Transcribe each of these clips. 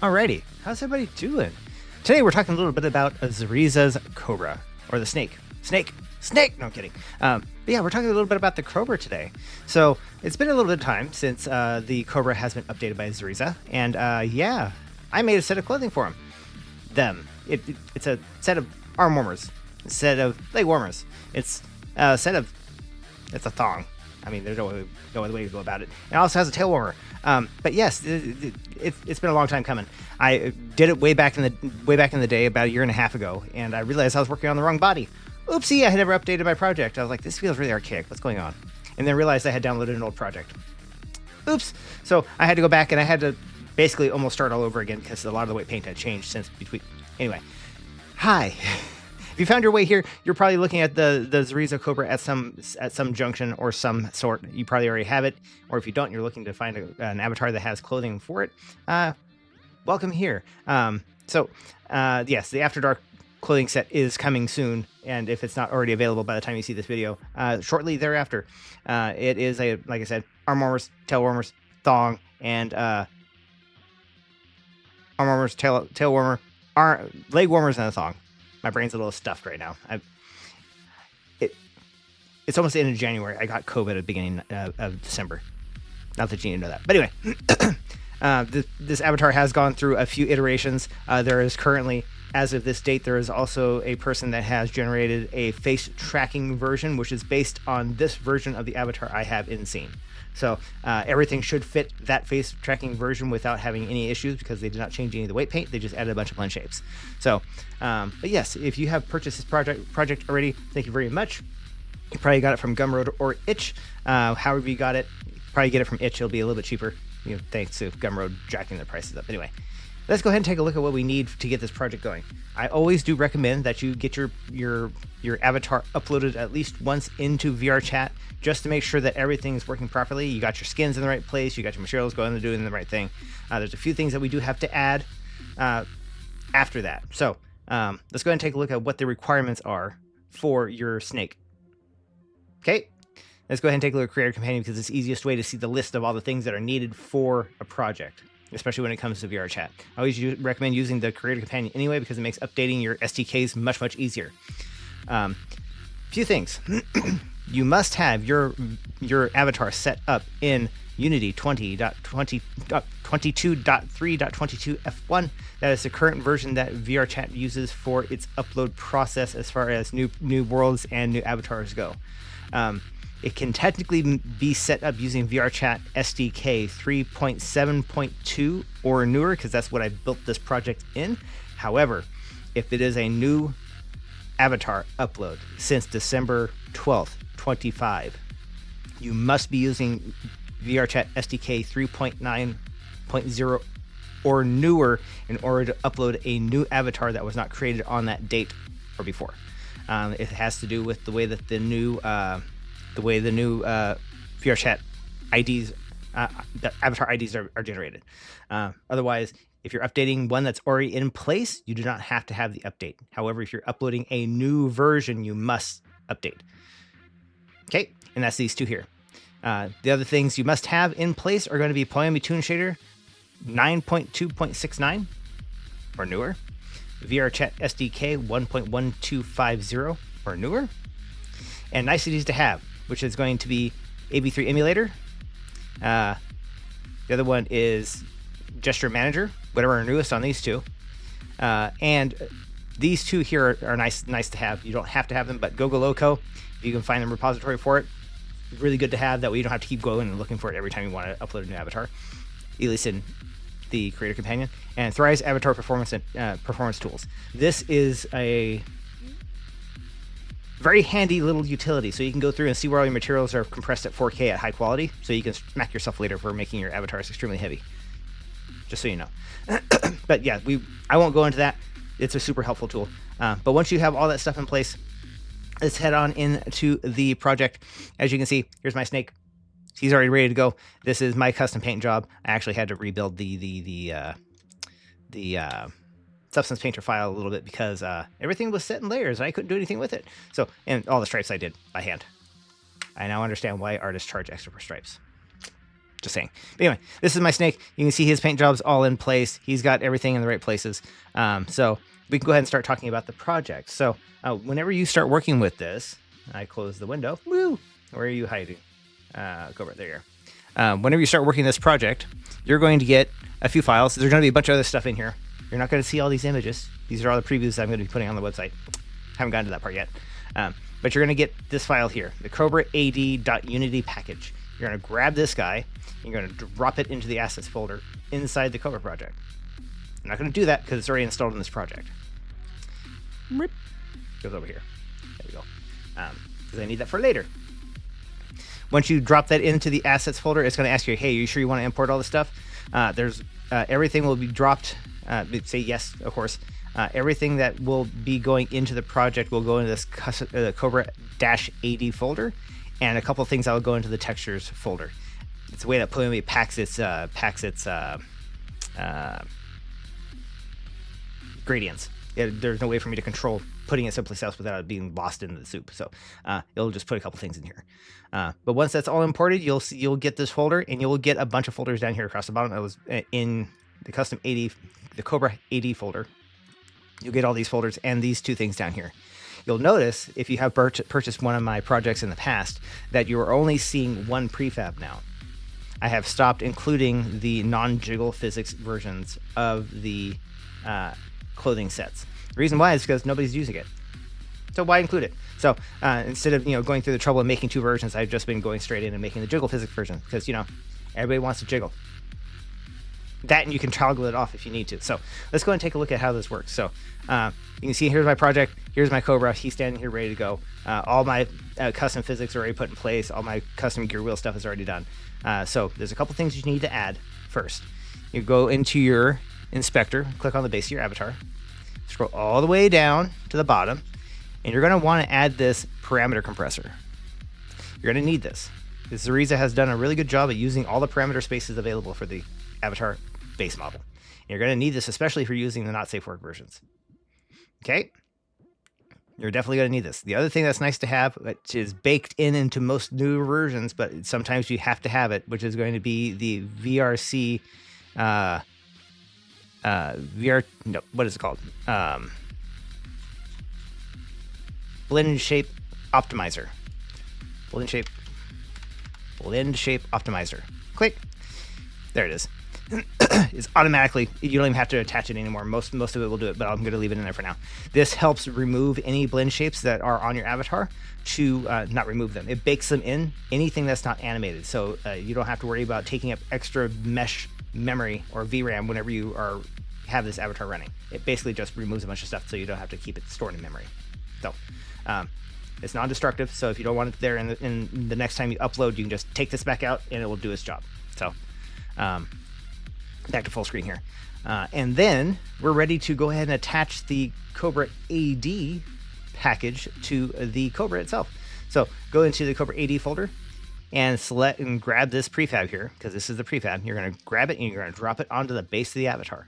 Alrighty, how's everybody doing? Today we're talking a little bit about Zairiza's Cobra, or the snake. Snake! No, I'm kidding. But yeah, we're talking a little bit about the Cobra today. So it's been a little bit of time since the Cobra has been updated by Zairiza, and yeah, I made a set of clothing for him. It's a set of arm warmers, a set of leg warmers. It's a thong. I mean, there's no other way to go about it. It also has a tail warmer. But yes, it's been a long time coming. I did it way back in the day, about a year and a half ago, and I realized I was working on the wrong body. Oopsie, I had never updated my project. I was like, this feels really archaic. What's going on? And then realized I had downloaded an old project. Oops. So I had to go back and I had to basically almost start all over again because a lot of the weight paint had changed since between. Anyway, hi. If you found your way here, you're probably looking at the Zairiza Cobra at some junction or some sort. You probably already have it, or if you don't, you're looking to find an avatar that has clothing for it. Welcome here. Yes, the AfterDark clothing set is coming soon, and if it's not already available by the time you see this video, shortly thereafter. It is like I said, arm warmers, tail warmers, thong, and arm warmers, tail warmer, leg warmers, and a thong. My brain's a little stuffed right now. It's almost the end of January. I got COVID at the beginning of December. Not that you need to know that. But anyway, this avatar has gone through a few iterations. There is currently, as of this date, there is also a person that has generated a face tracking version, which is based on this version of the avatar I have in scene. So everything should fit that face tracking version without having any issues because they did not change any of the weight paint. They just added a bunch of blend shapes. So, but yes, if you have purchased this project already, thank you very much. You probably got it from Gumroad or Itch. However you got it, probably get it from Itch. It'll be a little bit cheaper, thanks to Gumroad jacking their prices up. Anyway, let's go ahead and take a look at what we need to get this project going. I always do recommend that you get your avatar uploaded at least once into VRChat just to make sure that everything's working properly. You got your skins in the right place, you got your materials going and doing the right thing. There's a few things that we do have to add after that. So let's go ahead and take a look at what the requirements are for your snake. Okay, let's go ahead and take a look at Creator Companion because it's the easiest way to see the list of all the things that are needed for a project, especially when it comes to VRChat. I always recommend using the Creator Companion anyway because it makes updating your SDKs much easier. Few things. You must have your avatar set up in Unity 20.22.3.22 F1. That is the current version that VRChat uses for its upload process as far as new worlds and new avatars go. It can technically be set up using VRChat SDK 3.7.2 or newer because that's what I built this project in. However, if it is a new avatar upload since December 12th, 25, you must be using VRChat SDK 3.9.0 or newer in order to upload a new avatar that was not created on that date or before. It has to do with the way that the new VRChat IDs, the avatar IDs are generated. Otherwise, if you're updating one that's already in place, you do not have to have the update. However, if you're uploading a new version, you must update. Okay, and that's these two here. The other things you must have in place are going to be Poemi Toon Shader 9.2.69 or newer, VRChat SDK 1.1250 or newer, and niceties to have, which is going to be AB3 Emulator. The other one is Gesture Manager, whatever are newest on these two. And these two here are nice to have. You don't have to have them, but GoGoLoco, if you can find a repository for it, really good to have. That way you don't have to keep going and looking for it every time you want to upload a new avatar. At least in the Creator Companion. And Thrive's Avatar Performance and Performance Tools. This is a very handy little utility, so you can go through and see where all your materials are compressed at 4K at high quality, so you can smack yourself later for making your avatars extremely heavy. Just so you know. But yeah, I won't go into that. It's a super helpful tool. But once you have all that stuff in place, let's head on into the project. As you can see, here's my snake. He's already ready to go. This is my custom paint job. I actually had to rebuild the Substance Painter file a little bit because everything was set in layers and I couldn't do anything with it. So, and all the stripes I did by hand. I now understand why artists charge extra for stripes. Just saying. But anyway, this is my snake. You can see his paint job's all in place. He's got everything in the right places. So we can go ahead and start talking about the project. So whenever you start working with this, I close the window. Woo! Where are you hiding? Cobra, there you are. Whenever you start working this project, you're going to get a few files. There's going to be a bunch of other stuff in here. You're not going to see all these images. These are all the previews I'm going to be putting on the website. Haven't gotten to that part yet. But you're going to get this file here, the Cobra AD.unity package. You're going to grab this guy, and you're going to drop it into the assets folder inside the Cobra project. I'm not going to do that because it's already installed in this project. Goes over here. There we go. Because I need that for later. Once you drop that into the assets folder, it's going to ask you, hey, are you sure you want to import all this stuff? Everything will be dropped. Say yes, of course. Everything that will be going into the project will go into this Cobra-AD folder, and a couple of things that will go into the textures folder. It's the way that Pulumi packs its gradients. There's no way for me to control putting it someplace else without it being lost into the soup. So it'll just put a couple things in here. But once that's all imported, you'll get this folder, and you'll get a bunch of folders down here across the bottom. That was in the custom AD, the Cobra AD folder. You'll get all these folders and these two things down here. You'll notice, if you have purchased one of my projects in the past, that you are only seeing one prefab now. I have stopped including the non-jiggle physics versions of the clothing sets. The reason why is because nobody's using it. So why include it? So instead of going through the trouble of making two versions, I've just been going straight in and making the jiggle physics version because everybody wants to jiggle. That, and you can toggle it off if you need to. So let's go and take a look at how this works. So you can see here's my project. Here's my Cobra. He's standing here ready to go. All my custom physics are already put in place. All my custom gear wheel stuff is already done. So there's a couple things you need to add first. You go into your inspector, click on the base of your avatar, scroll all the way down to the bottom, and you're going to want to add this parameter compressor. You're going to need this. Zairiza has done a really good job at using all the parameter spaces available for the avatar base model. And you're going to need this, especially if you're using the not safe work versions. Okay? You're definitely going to need this. The other thing that's nice to have, which is baked into most newer versions, but sometimes you have to have it, which is going to be the VRC, what is it called? Blend Shape Optimizer. Blend Shape Optimizer. Click. There it is. It's automatically, you don't even have to attach it anymore. Most of it will do it, but I'm going to leave it in there for now. This helps remove any blend shapes that are on your avatar to not remove them. It bakes them in anything that's not animated, so you don't have to worry about taking up extra mesh memory or VRAM whenever you have this avatar running. It basically just removes a bunch of stuff, so you don't have to keep it stored in memory. So it's non-destructive, so if you don't want it there in the next time you upload, you can just take this back out and it will do its job. So back to full screen here. And then we're ready to go ahead and attach the Cobra AD package to the Cobra itself. So go into the Cobra AD folder and select and grab this prefab here, because this is the prefab. You're going to grab it and you're going to drop it onto the base of the avatar.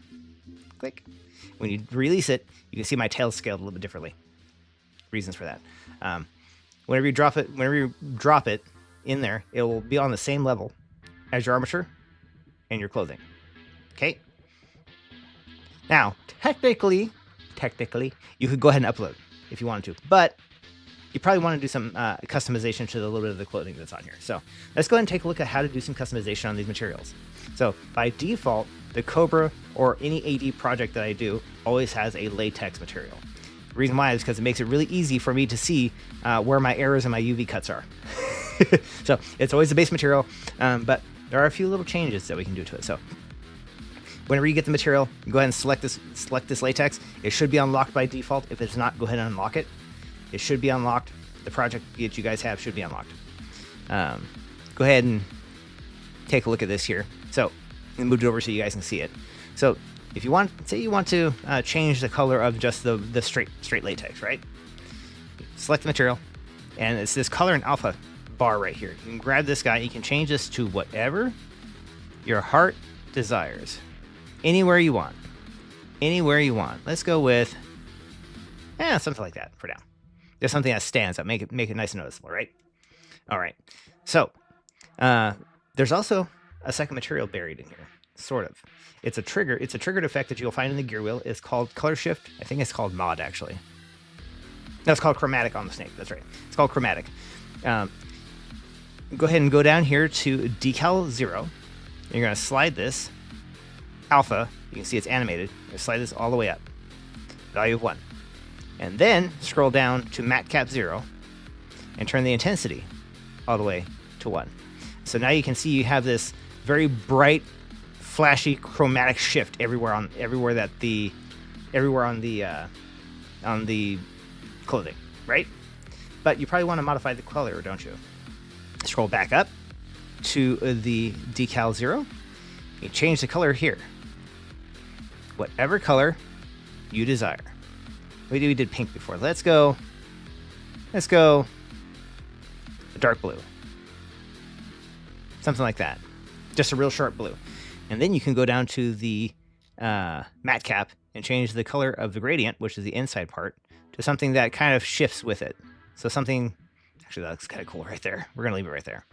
Click. When you release it, you can see my tail scaled a little bit differently. Reasons for that. Whenever you drop it in there, it will be on the same level as your armature and your clothing. Okay. Now, technically, you could go ahead and upload if you wanted to, but you probably want to do some customization to the little bit of the clothing that's on here. So let's go ahead and take a look at how to do some customization on these materials. So by default, the Cobra or any AD project that I do always has a latex material. The reason why is because it makes it really easy for me to see where my errors and my UV cuts are. So it's always the base material, but there are a few little changes that we can do to it. So whenever you get the material, go ahead and select this latex. It should be unlocked by default. If it's not, go ahead and unlock it. It should be unlocked. The project that you guys have should be unlocked. Go ahead and take a look at this here. So I moved it over so you guys can see it. So if you want, say you want to change the color of just the straight latex, right? Select the material, and it's this color and alpha bar right here. You can grab this guy. You can change this to whatever your heart desires. Anywhere you want. Anywhere you want. Let's go with something like that for now. There's something that stands out. Make it nice and noticeable, right? All right. So there's also a second material buried in here, sort of. It's a trigger. It's a triggered effect that you'll find in the gear wheel. It's called color shift. I think it's called mod, actually. That's called chromatic on the snake. That's right. It's called chromatic. Go ahead and go down here to decal 0. You're going to slide this alpha. You can see it's animated. You're going to slide this all the way up. Value of 1. And then scroll down to matte cap 0 and turn the intensity all the way to 1. So now you can see you have this very bright, flashy chromatic shift everywhere on the clothing, right? But you probably want to modify the color, don't you? Scroll back up to the decal 0. You change the color here. Whatever color you desire. We did pink before. Let's go dark blue. Something like that. Just a real sharp blue. And then you can go down to the matte cap and change the color of the gradient, which is the inside part, to something that kind of shifts with it. So something, actually that looks kind of cool right there. We're going to leave it right there.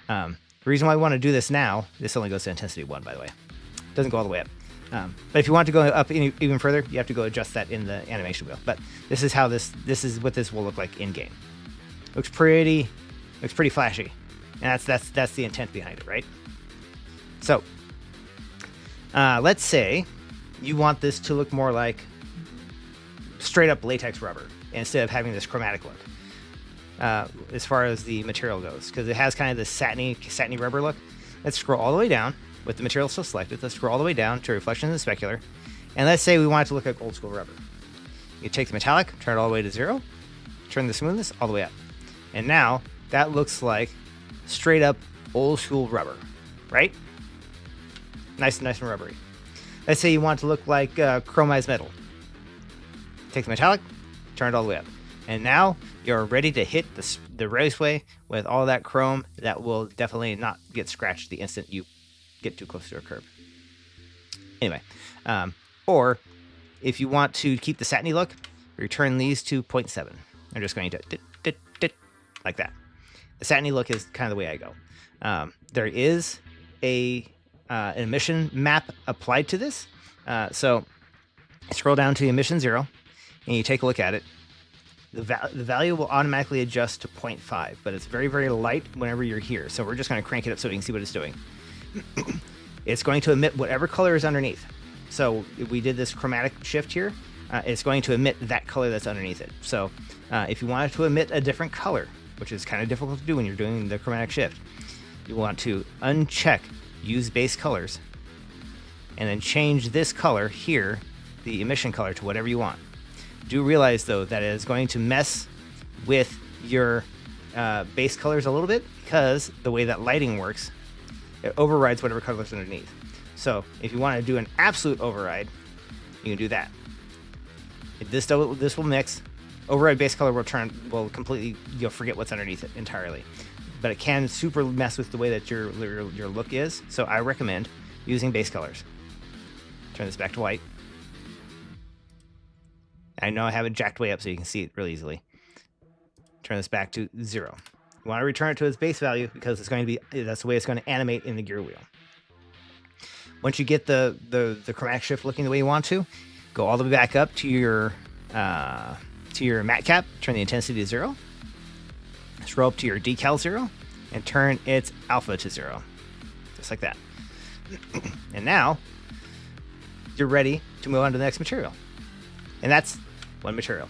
The reason why we want to do this now, this only goes to intensity 1, by the way. It doesn't go all the way up. But if you want to go up even further, you have to go adjust that in the animation wheel. But this is how this is what this will look like in game. Looks pretty flashy, and that's the intent behind it, right? So let's say you want this to look more like straight up latex rubber instead of having this chromatic look. As far as the material goes, because it has kind of this satiny rubber look. Let's scroll all the way down with the material still selected. Let's scroll all the way down to reflections and specular, and let's say we want it to look like old school rubber. You take the metallic, turn it all the way to 0, turn the smoothness all the way up, and now that looks like straight up old school rubber, right? Nice and rubbery. Let's say you want it to look like chromized metal. Take the metallic, turn it all the way up, and now you're ready to hit the raceway with all that chrome that will definitely not get scratched the instant you get too close to a curb. Anyway, or if you want to keep the satiny look, return these to 0.7. I'm just going to like that. The satiny look is kind of the way I go. There is an emission map applied to this. So scroll down to emission 0 and you take a look at it. The value will automatically adjust to 0.5, but it's very, very light whenever you're here. So we're just going to crank it up so we can see what it's doing. It's going to emit whatever color is underneath. So if we did this chromatic shift here, it's going to emit that color that's underneath it. So if you wanted to emit a different color, which is kind of difficult to do when you're doing the chromatic shift, you want to uncheck use base colors and then change this color here, the emission color, to whatever you want. Do realize though that it is going to mess with your base colors a little bit, because the way that lighting works, it overrides whatever color's underneath. So if you want to do an absolute override, you can do that. If this will mix. Override base color will completely, you'll forget what's underneath it entirely. But it can super mess with the way that your look is. So I recommend using base colors. Turn this back to white. I know I have it jacked way up so you can see it really easily. Turn this back to 0. You want to return it to its base value because that's the way it's going to animate in the gear wheel. Once you get the chromatic shift looking the way you want to, go all the way back up to your matte cap, turn the intensity to 0, scroll up to your decal 0, and turn its alpha to 0. Just like that. And now, you're ready to move on to the next material. And that's one material.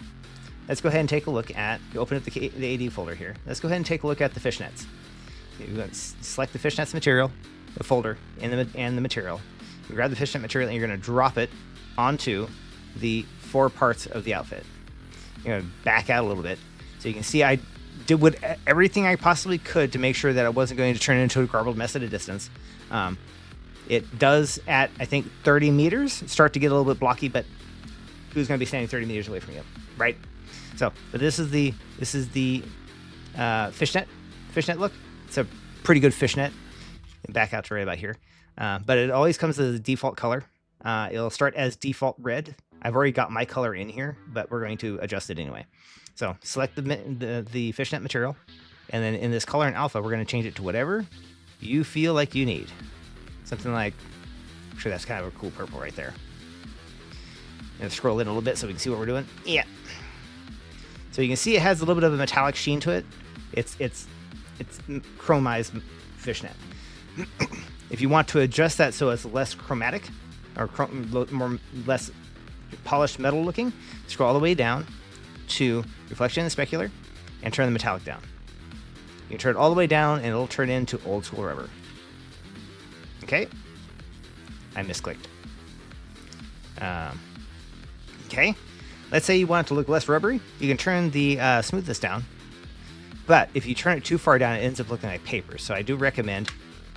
Let's go ahead and take a look at, you open up the AD folder here. Let's go ahead and take a look at the fishnets. You're going to select the fishnets material, the folder, and the material. You grab the fishnet material and you're going to drop it onto the 4 parts of the outfit. You're going to back out a little bit. So you can see I did everything I possibly could to make sure that I wasn't going to turn it into a garbled mess at a distance. It does at, I think, 30 meters start to get a little bit blocky, but who's going to be standing 30 meters away from you, right? So, but this is the fishnet look. It's a pretty good fishnet. Back out to right about here. But it always comes as a default color. It'll start as default red. I've already got my color in here, but we're going to adjust it anyway. So select the fishnet material, and then in this color and alpha, we're going to change it to whatever you feel like you need. Something like, actually, that's kind of a cool purple right there. And scroll in a little bit so we can see what we're doing. Yeah. So you can see it has a little bit of a metallic sheen to it. It's chromized fishnet. If you want to adjust that so it's less chromatic or less polished metal looking, scroll all the way down to reflection and specular and turn the metallic down. You can turn it all the way down and it'll turn into old school rubber. Okay. I misclicked. Okay. Let's say you want it to look less rubbery. You can turn the smoothness down. But if you turn it too far down, it ends up looking like paper. So I do recommend,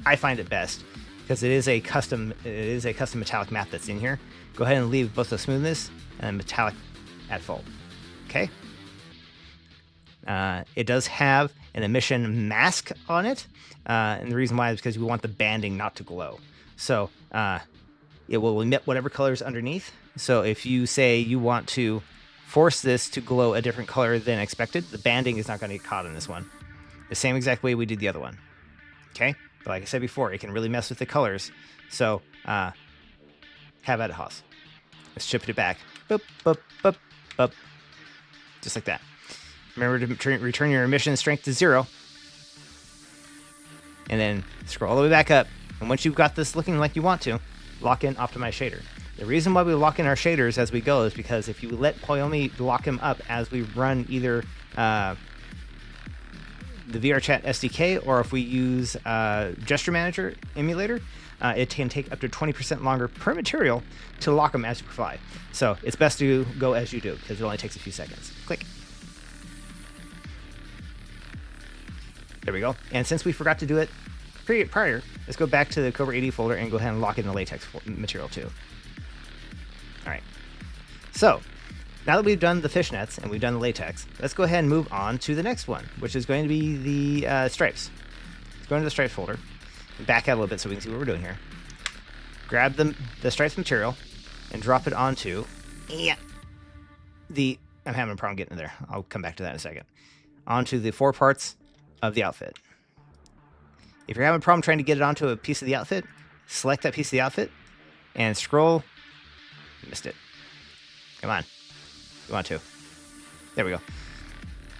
I find it best, because it is a custom metallic matte that's in here. Go ahead and leave both the smoothness and metallic at full. Okay. It does have an emission mask on it, and the reason why is because we want the banding not to glow. So it will emit whatever color is underneath. So if you say you want to force this to glow a different color than expected, the banding is not going to get caught in this one. The same exact way we did the other one. Okay? But like I said before, it can really mess with the colors. So have at it, Haas. Let's chip it back. Boop, boop, boop, boop. Just like that. Remember to return your emission strength to 0. And then scroll all the way back up. And once you've got this looking like you want to, lock in Optimize Shader. The reason why we lock in our shaders as we go is because if you let Poyomi lock them up as we run either the VRChat SDK or if we use Gesture Manager emulator, it can take up to 20% longer per material to lock them as you fly. So it's best to go as you do because it only takes a few seconds. Click. There we go. And since we forgot to do it prior, let's go back to the Cobra 80 folder and go ahead and lock in the latex material too. All right. So now that we've done the fishnets and we've done the latex, let's go ahead and move on to the next one, which is going to be the stripes. Let's go into the stripes folder and back out a little bit so we can see what we're doing here. Grab the stripes material and drop it onto I'm having a problem getting there. I'll come back to that in a second. Onto the 4 parts of the outfit. If you're having a problem trying to get it onto a piece of the outfit, select that piece of the outfit and scroll. Missed it. Come on. You want to. There we go.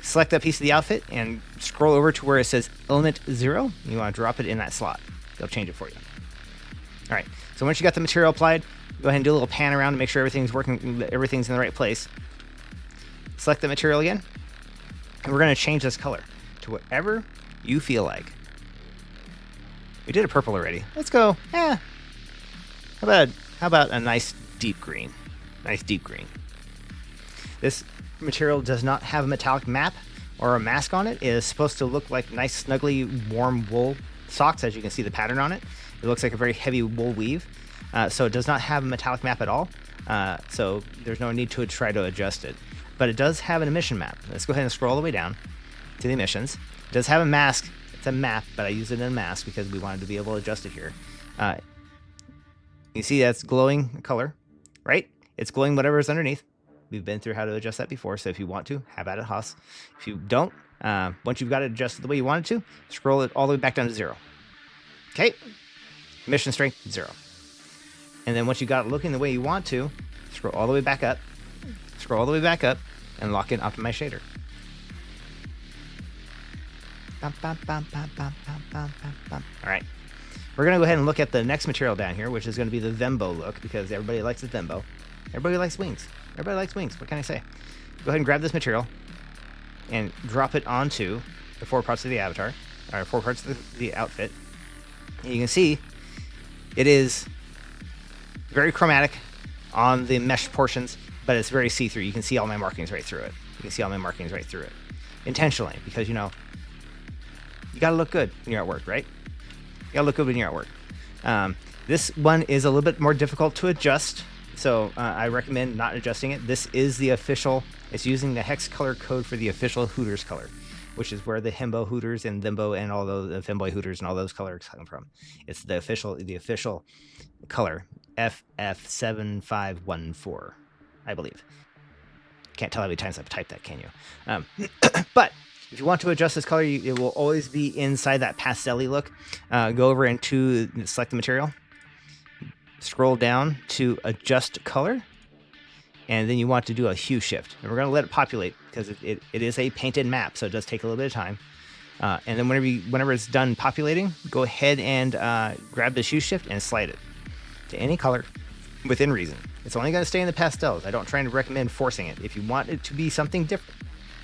Select that piece of the outfit and scroll over to where it says element 0. You want to drop it in that slot. They'll change it for you. All right. So once you got the material applied, go ahead and do a little pan around to make sure everything's working, everything's in the right place. Select the material again. And we're going to change this color to whatever you feel like. We did a purple already. Let's go. How about a nice deep green? Nice deep green. This material does not have a metallic map or a mask on it. It is supposed to look like nice, snuggly, warm wool socks, as you can see the pattern on it. It looks like a very heavy wool weave. So it does not have a metallic map at all. So there's no need to try to adjust it. But it does have an emission map. Let's go ahead and scroll all the way down to the emissions. It does have a mask. It's a map, but I use it in a mask because we wanted to be able to adjust it here. You see that's glowing color, right? It's glowing whatever is underneath. We've been through how to adjust that before, so if you want to, have at it, Haas. If you don't, once you've got it adjusted the way you want it to, scroll it all the way back down to 0. Okay? Emission strength, 0. And then once you got it looking the way you want to, scroll all the way back up, and lock in Optimize Shader. All right. We're going to go ahead and look at the next material down here, which is going to be the Vembo look, because everybody likes the Vembo. Everybody likes wings. Everybody likes wings. What can I say? Go ahead and grab this material and drop it onto the 4 parts of the avatar, or 4 parts of the outfit. And you can see it is very chromatic on the mesh portions, but it's very see-through. You can see all my markings right through it. Intentionally, because, you know, you got to look good when you're at work, right? You got to look good when you're at work. This one is a little bit more difficult to adjust, so I recommend not adjusting it. This is the official, it's using the hex color code for the official Hooters color, which is where the Himbo Hooters and Thimbo and all those Femboy Hooters and all those colors come from. It's the official color, FF7514, I believe. Can't tell how many times I've typed that, can you? But If you want to adjust this color, it will always be inside that pastel-y look. Go over into select the material, scroll down to adjust color, and then you want to do a hue shift. And we're going to let it populate because it is a painted map, so it does take a little bit of time. And then whenever it's done populating, go ahead and grab this hue shift and slide it to any color within reason. It's only going to stay in the pastels. I don't try to recommend forcing it. If you want it to be something different,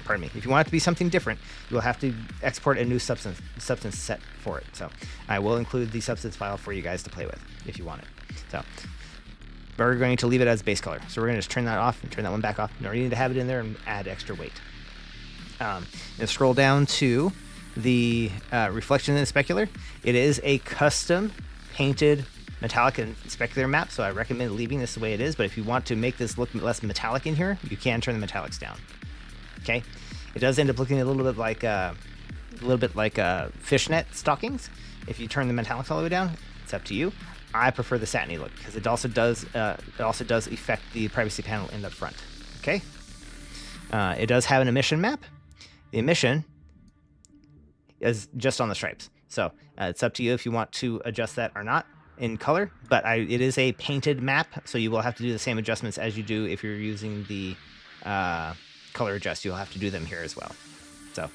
if you want it to be something different, you will have to export a new substance set for it. So I will include the substance file for you guys to play with if you want it. So we're going to leave it as base color. So we're going to just turn that off and turn that one back off. No need to have it in there and add extra weight. And scroll down to the reflection in the specular. It is a custom painted metallic and specular map, so I recommend leaving this the way it is. But if you want to make this look less metallic in here, you can turn the metallics down. Okay, it does end up looking a little bit like fishnet stockings. If you turn the metallics all the way down, it's up to you. I prefer the satiny look because it also does affect the privacy panel in the front. Okay, it does have an emission map. The emission is just on the stripes, so it's up to you if you want to adjust that or not in color. But it is a painted map, so you will have to do the same adjustments as you do if you're using the color adjust. You'll have to do them here as well. So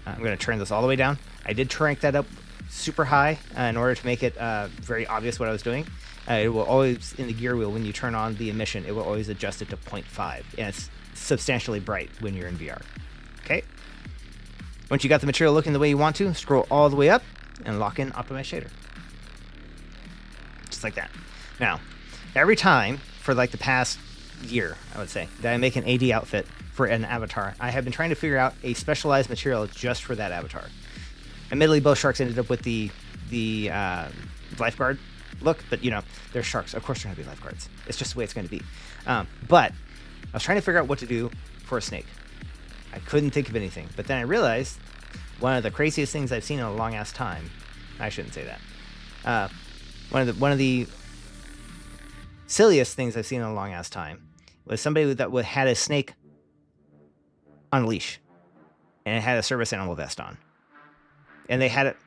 I'm going to turn this all the way down. I did crank that up super high in order to make it very obvious what I was doing. It will always, in the gear wheel, when you turn on the emission, it will always adjust it to 0.5, and it's substantially bright when you're in VR. Okay. Once you got the material looking the way you want to, scroll all the way up and lock in Optimize Shader. Just like that. Now, every time for like the past year, I would say, that I make an AD outfit for an avatar, I have been trying to figure out a specialized material just for that avatar. Admittedly, both sharks ended up with the lifeguard look, but you know, they're sharks. Of course they're going to be lifeguards. It's just the way it's going to be. But I was trying to figure out what to do for a snake. I couldn't think of anything. But then I realized one of the craziest things I've seen in a long ass time. I shouldn't say that. One of the silliest things I've seen in a long ass time was somebody that had a snake on a leash, and it had a service animal vest on, and they had it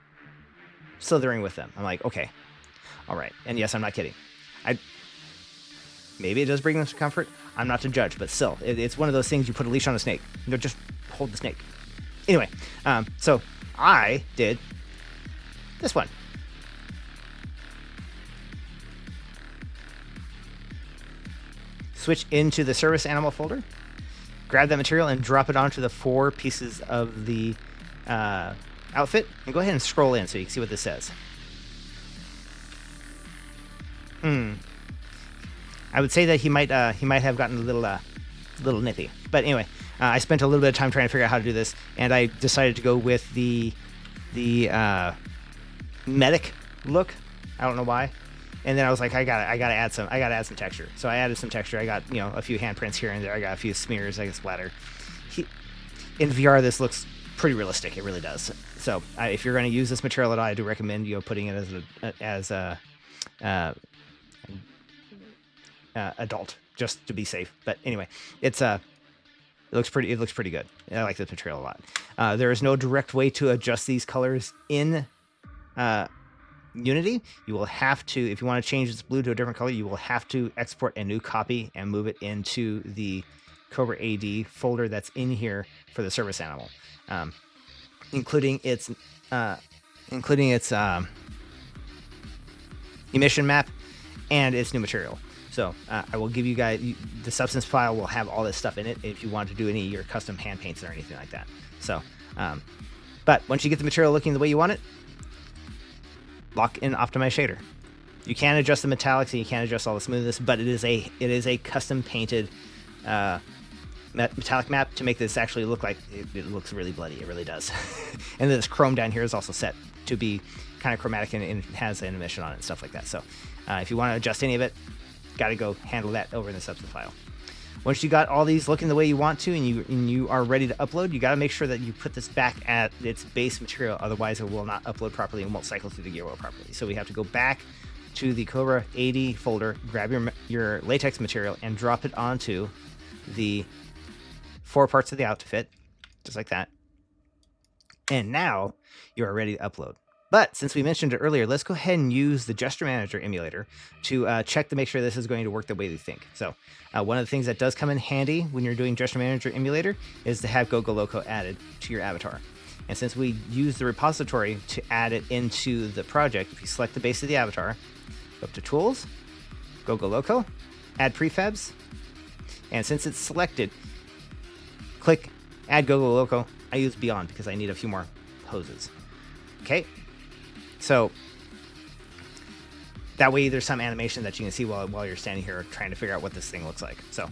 slithering with them. I'm like, okay, all right. And yes, I'm not kidding. Maybe it does bring them some comfort. I'm not to judge, but still, it's one of those things. You put a leash on a snake, they'll just hold the snake. Anyway, so I did this one. Switch into the service animal folder, grab that material and drop it onto the 4 pieces of the outfit, and go ahead and scroll in so you can see what this says. I would say that he might have gotten a little nippy, but anyway, I spent a little bit of time trying to figure out how to do this, and I decided to go with the medic look. I don't know why. And then I was like, I gotta add some texture. So I added some texture. I got, you know, a few handprints here and there. I got a few smears, I guess, splatter. In VR, this looks pretty realistic. It really does. So if you're going to use this material at all, I do recommend, you know, putting it as a adult, just to be safe. But anyway, it looks pretty good. I like this material a lot. There is no direct way to adjust these colors in Unity. You will have to, if you want to change this blue to a different color, you will have to export a new copy and move it into the Cobra AD folder that's in here for the service animal, including its emission map and its new material. So I will give you guys, the substance file will have all this stuff in it if you want to do any of your custom hand paints or anything like that. So, but once you get the material looking the way you want it, lock in Optimize Shader. You can adjust the metallics and you can adjust all the smoothness, but it is a custom painted metallic map to make this actually look like it looks really bloody. It really does. And then this chrome down here is also set to be kind of chromatic and has an emission on it and stuff like that. So if you want to adjust any of it, got to go handle that over in the substance file. Once you got all these looking the way you want to, and you are ready to upload, you got to make sure that you put this back at its base material. Otherwise, it will not upload properly and won't cycle through the gear wheel properly. So we have to go back to the Cobra AD folder, grab your latex material, and drop it onto the 4 parts of the outfit, just like that. And now you are ready to upload. But since we mentioned it earlier, let's go ahead and use the Gesture Manager emulator to check to make sure this is going to work the way we think. So one of the things that does come in handy when you're doing Gesture Manager emulator is to have GoGoLoco added to your avatar. And since we use the repository to add it into the project, if you select the base of the avatar, go up to Tools, GoGoLoco, Add Prefabs, and since it's selected, click Add GoGoLoco. I use Beyond because I need a few more poses. Okay, so that way there's some animation that you can see while you're standing here trying to figure out what this thing looks like. So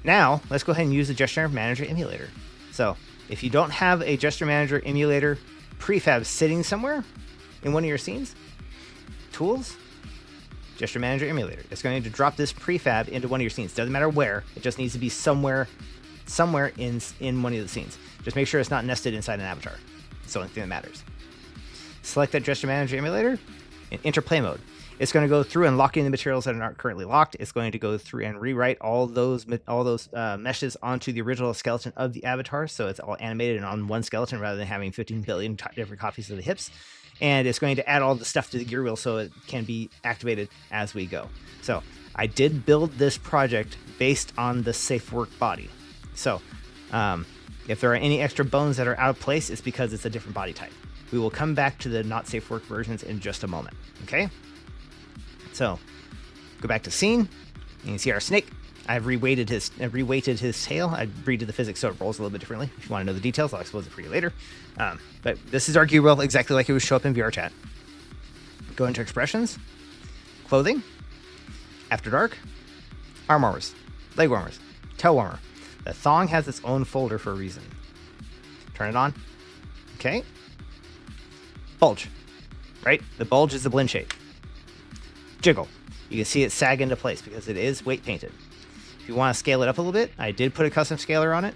now let's go ahead and use the Gesture Manager emulator. So if you don't have a Gesture Manager emulator prefab sitting somewhere in one of your scenes, Tools, Gesture Manager emulator. It's going to drop this prefab into one of your scenes. Doesn't matter where. It just needs to be somewhere in one of the scenes. Just make sure it's not nested inside an avatar. It's the only thing that matters. Select that Gesture Manager emulator and enter play mode. It's going to go through and lock in the materials that are not currently locked. It's going to go through and rewrite all those meshes onto the original skeleton of the avatar, so it's all animated and on one skeleton rather than having 15 billion different copies of the hips. And it's going to add all the stuff to the gear wheel so it can be activated as we go. So I did build this project based on the safe work body. So if there are any extra bones that are out of place, it's because it's a different body type. We will come back to the not safe work versions in just a moment. Okay. So go back to scene. You can see our snake. I've reweighted his tail. I redid the physics so it rolls a little bit differently. If you want to know the details, I'll expose it for you later. But this is our gear wheel exactly like it would show up in VR chat. Go into expressions, clothing, AfterDark, arm warmers, leg warmers, tail warmer. The thong has its own folder for a reason. Turn it on. Okay. Bulge. Right? The bulge is the blend shape. Jiggle. You can see it sag into place because it is weight painted. If you want to scale it up a little bit, I did put a custom scaler on it.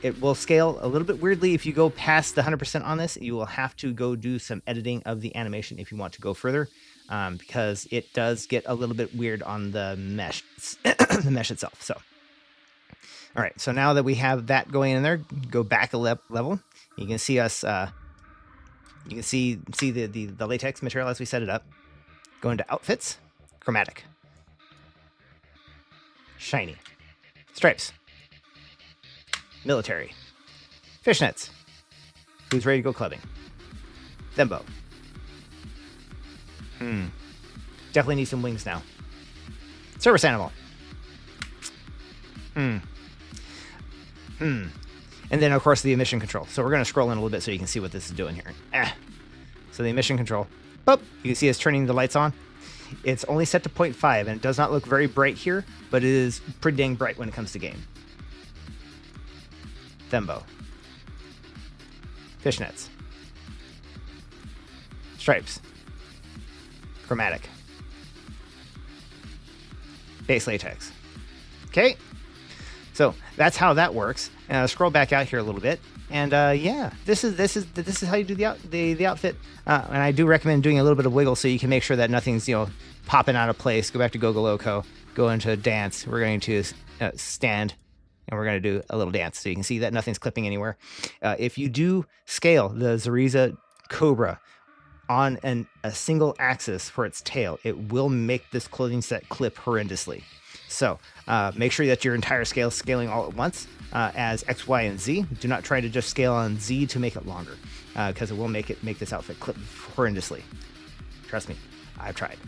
It will scale a little bit weirdly if you go past the 100% on this. You will have to go do some editing of the animation if you want to go further, because it does get a little bit weird on the mesh, the mesh itself. So, all right. So now that we have that going in there, go back a level. You can see us. You can see the latex material as we set it up. Go into outfits, chromatic, shiny, stripes, military, fishnets, who's ready to go clubbing, Thembo. Definitely need some wings now. Service animal. And then of course the emission control. So we're going to scroll in a little bit so you can see what this is doing here. So the emission control. Boop. You can see it's turning the lights on. It's only set to 0.5 and it does not look very bright here, but it is pretty dang bright when it comes to game. Thembo. Fishnets. Stripes. Chromatic. Base latex. Okay. So that's how that works. Scroll back out here a little bit. And yeah, this is how you do the outfit. And I do recommend doing a little bit of wiggle so you can make sure that nothing's popping out of place. Go back to GoGoLoco, go into dance. We're going to stand, and we're going to do a little dance so you can see that nothing's clipping anywhere. If you do scale the Zairiza Cobra on a single axis for its tail, it will make this clothing set clip horrendously. So make sure that your entire scale is scaling all at once as X, Y, and Z. Do not try to just scale on Z to make it longer because it will make this outfit clip horrendously. Trust me, I've tried.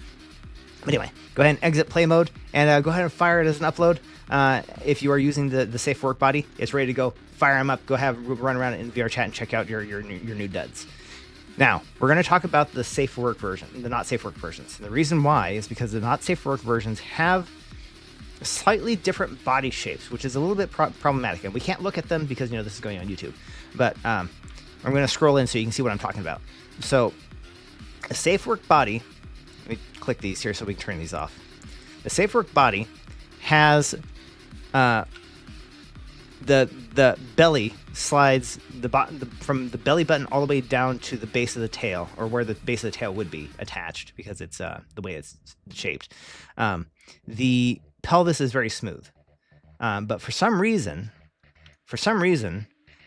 But anyway, go ahead and exit play mode and go ahead and fire it as an upload. If you are using the safe work body, it's ready to go. Fire them up. Go run around in VR chat and check out your new duds. Now, we're going to talk about the safe work version, the not safe work versions. And the reason why is because the not safe work versions have slightly different body shapes, which is a little bit problematic. And we can't look at them because, this is going on YouTube. But I'm going to scroll in so you can see what I'm talking about. So a safe work body, let me click these here so we can turn these off. The safe work body has the belly slides from the belly button all the way down to the base of the tail, or where the base of the tail would be attached because it's the way it's shaped. The pelvis is very smooth, but for some reason,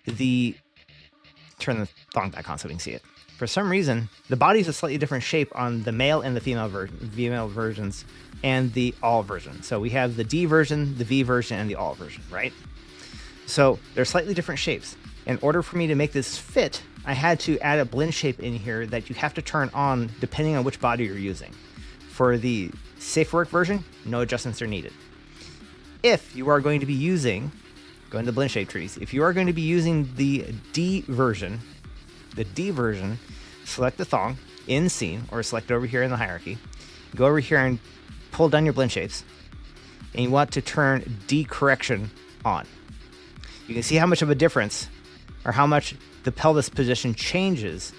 the turn the thong back on so we can see it. For some reason, the body's a slightly different shape on the male and the female versions and the all version. So we have the D version, the V version, and the all version, right? So they're slightly different shapes. In order for me to make this fit, I had to add a blend shape in here that you have to turn on depending on which body you're using. For the Safe Work version, no adjustments are needed. If you are going to be using, go into blend shape trees, if you are going to be using the D version, select the thong in scene, or select it over here in the hierarchy, go over here and pull down your blend shapes, and you want to turn D correction on. You can see how much of a difference, or how much the pelvis position changes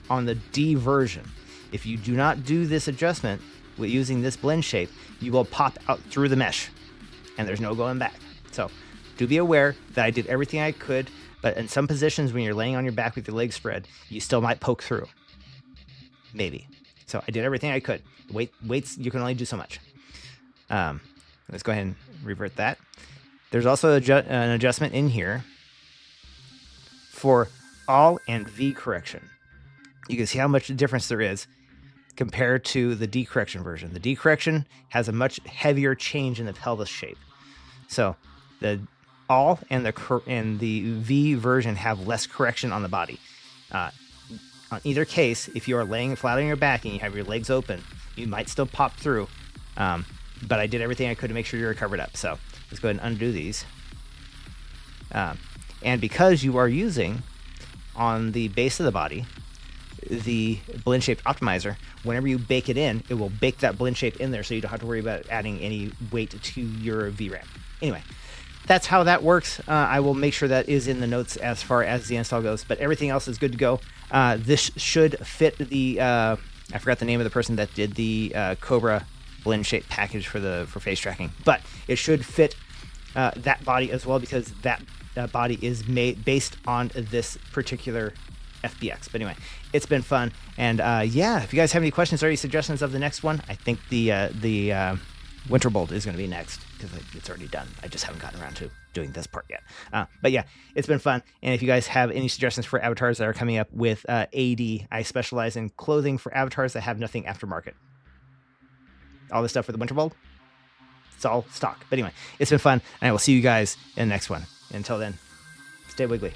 on the D version. If you do not do this adjustment with using this blend shape, you will pop out through the mesh, and there's no going back. So do be aware that I did everything I could, but in some positions when you're laying on your back with your legs spread, you still might poke through. Maybe. So I did everything I could. Weights, you can only do so much. Let's go ahead and revert that. There's also an adjustment in here for all and V correction. You can see how much difference there is compared to the D correction version. The D correction has a much heavier change in the pelvis shape. So the all and the V version have less correction on the body. On either case, if you are laying flat on your back and you have your legs open, you might still pop through. But I did everything I could to make sure you're covered up. So let's go ahead and undo these. And because you are using on the base of the body the blend shape optimizer, whenever you bake it in, it will bake that blend shape in there, so you don't have to worry about adding any weight to your VRAM. Anyway, that's how that works. I will make sure that is in the notes as far as the install goes, but everything else is good to go. This should fit the I forgot the name of the person that did the Cobra blend shape package for face tracking, but it should fit that body as well, because that body is made based on this particular FBX. But anyway, it's been fun, and yeah, if you guys have any questions or any suggestions of the next one, I think the Winter Bolt is going to be next, because it's already done. I just haven't gotten around to doing this part yet. But yeah, it's been fun, and if you guys have any suggestions for avatars that are coming up with AD, I specialize in clothing for avatars that have nothing aftermarket. All this stuff for the Winter Bolt, it's all stock. But anyway, it's been fun, and I will see you guys in the next one. Until then, stay wiggly.